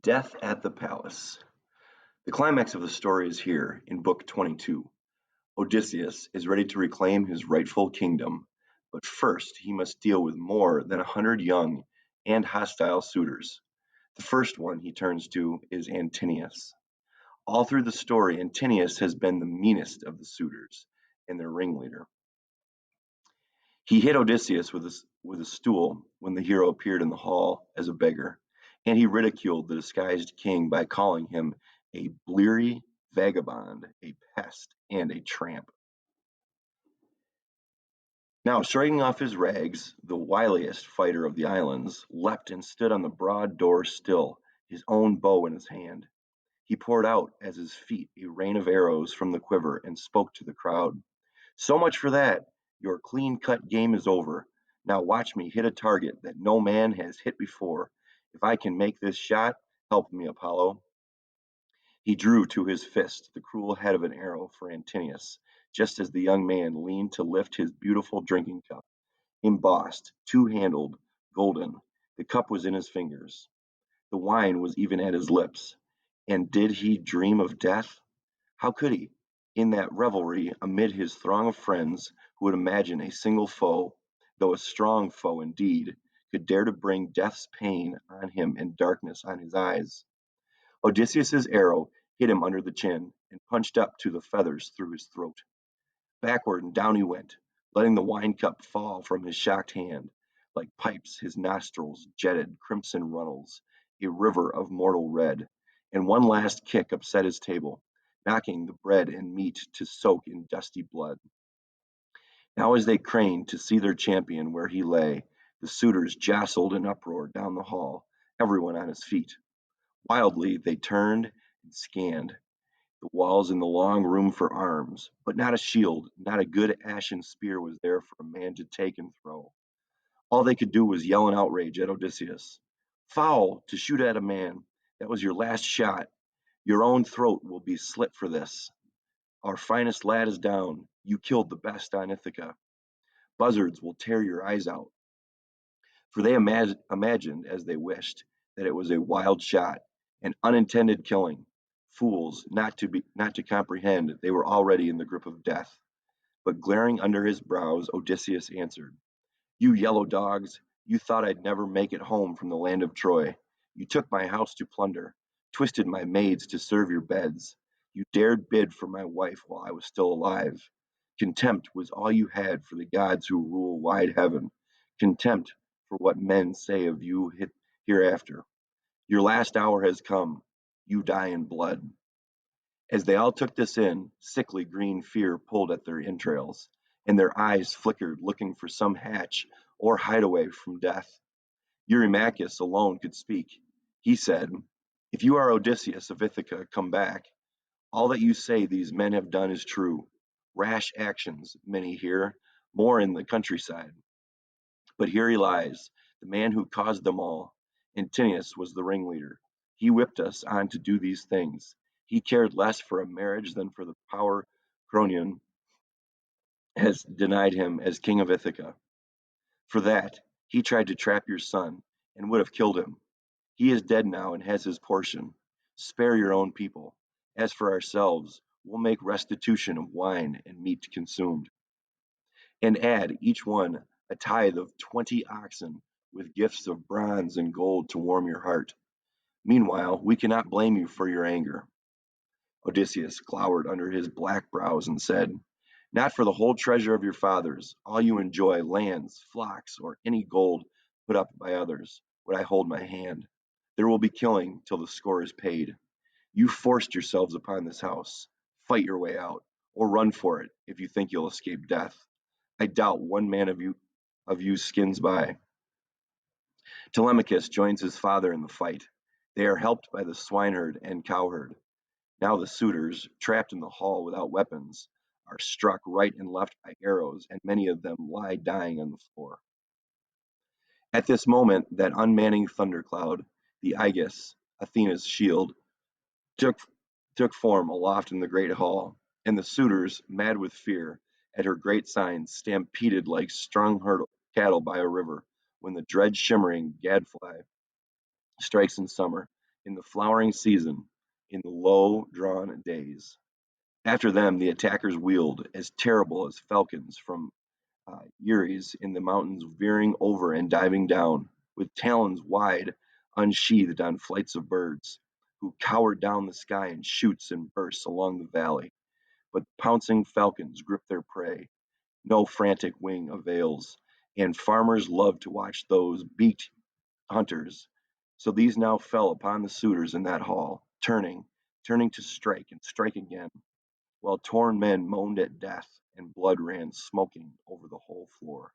Death at the Palace. The climax of the story is here in Book 22. Odysseus is ready to reclaim his rightful kingdom, but first he must deal with more than 100 young and hostile suitors. The first one he turns to is Antinous. All through the story, Antinous has been the meanest of the suitors and their ringleader. He hit Odysseus with a stool when the hero appeared in the hall as a beggar, and he ridiculed the disguised king by calling him a bleary vagabond, a pest, and a tramp. Now, striking off his rags, the wiliest fighter of the islands leapt and stood on the broad door still, his own bow in his hand. He poured out at his feet a rain of arrows from the quiver and spoke to the crowd. So much for that. Your clean cut game is over. Now watch me hit a target that no man has hit before. If I can make this shot, help me, Apollo. He drew to his fist the cruel head of an arrow for Antinous, just as the young man leaned to lift his beautiful drinking cup, embossed, two handled, golden. The cup was in his fingers. The wine was even at his lips. And did he dream of death? How could he, in that revelry amid his throng of friends, who would imagine a single foe, though a strong foe indeed, could dare to bring death's pain on him and darkness on his eyes? Odysseus's arrow hit him under the chin and punched up to the feathers through his throat. Backward and down he went, letting the wine cup fall from his shocked hand. Like pipes, his nostrils jetted crimson runnels, a river of mortal red, and one last kick upset his table, knocking the bread and meat to soak in dusty blood. Now, as they craned to see their champion where he lay, the suitors jostled in uproar down the hall, everyone on his feet. Wildly they turned and scanned the walls in the long room for arms, but not a shield, not a good ashen spear was there for a man to take and throw. All they could do was yell in outrage at Odysseus. Foul to shoot at a man. That was your last shot. Your own throat will be slit for this. Our finest lad is down. You killed the best on Ithaca. Buzzards will tear your eyes out. For they imagined, as they wished, that it was a wild shot, an unintended killing. Fools not to comprehend they were already in the grip of death. But glaring under his brows, Odysseus answered, You yellow dogs, you thought I'd never make it home from the land of Troy. You took my house to plunder, twisted my maids to serve your beds. You dared bid for my wife while I was still alive. Contempt was all you had for the gods who rule wide heaven. Contempt for what men say of you hereafter. Your last hour has come. You die in blood. As they all took this in, sickly green fear pulled at their entrails, and their eyes flickered looking for some hatch or hideaway from death. Eurymachus alone could speak. He said, If you are Odysseus of Ithaca, come back. All that you say these men have done is true. Rash actions, many here, more in the countryside. But here he lies, the man who caused them all. Antinous was the ringleader. He whipped us on to do these things. He cared less for a marriage than for the power Cronion has denied him as king of Ithaca. For that, he tried to trap your son and would have killed him. He is dead now and has his portion. Spare your own people. As for ourselves, we'll make restitution of wine and meat consumed, and add each one a tithe of 20 oxen with gifts of bronze and gold to warm your heart. Meanwhile, we cannot blame you for your anger. Odysseus glowered under his black brows and said, Not for the whole treasure of your fathers, all you enjoy, lands, flocks, or any gold put up by others, would I hold my hand. There will be killing till the score is paid. You forced yourselves upon this house. Fight your way out, or run for it if you think you'll escape death. I doubt one man of you skins by. Telemachus joins his father in the fight. They are helped by the swineherd and cowherd. Now the suitors, trapped in the hall without weapons, are struck right and left by arrows, and many of them lie dying on the floor. At this moment, that unmanning thundercloud, the Aegis, Athena's shield, took, took form aloft in the great hall, and the suitors, mad with fear, at her great sign, stampeded like strung cattle by a river, when the dread shimmering gadfly strikes in summer, in the flowering season, in the low drawn days. After them, the attackers wheeled, as terrible as falcons from Uris in the mountains, veering over and diving down, with talons wide unsheathed on flights of birds, who cowered down the sky in shoots and bursts along the valley. But pouncing falcons grip their prey. No frantic wing avails, and farmers love to watch those beaked hunters. So these now fell upon the suitors in that hall, turning to strike and strike again, while torn men moaned at death and blood ran smoking over the whole floor.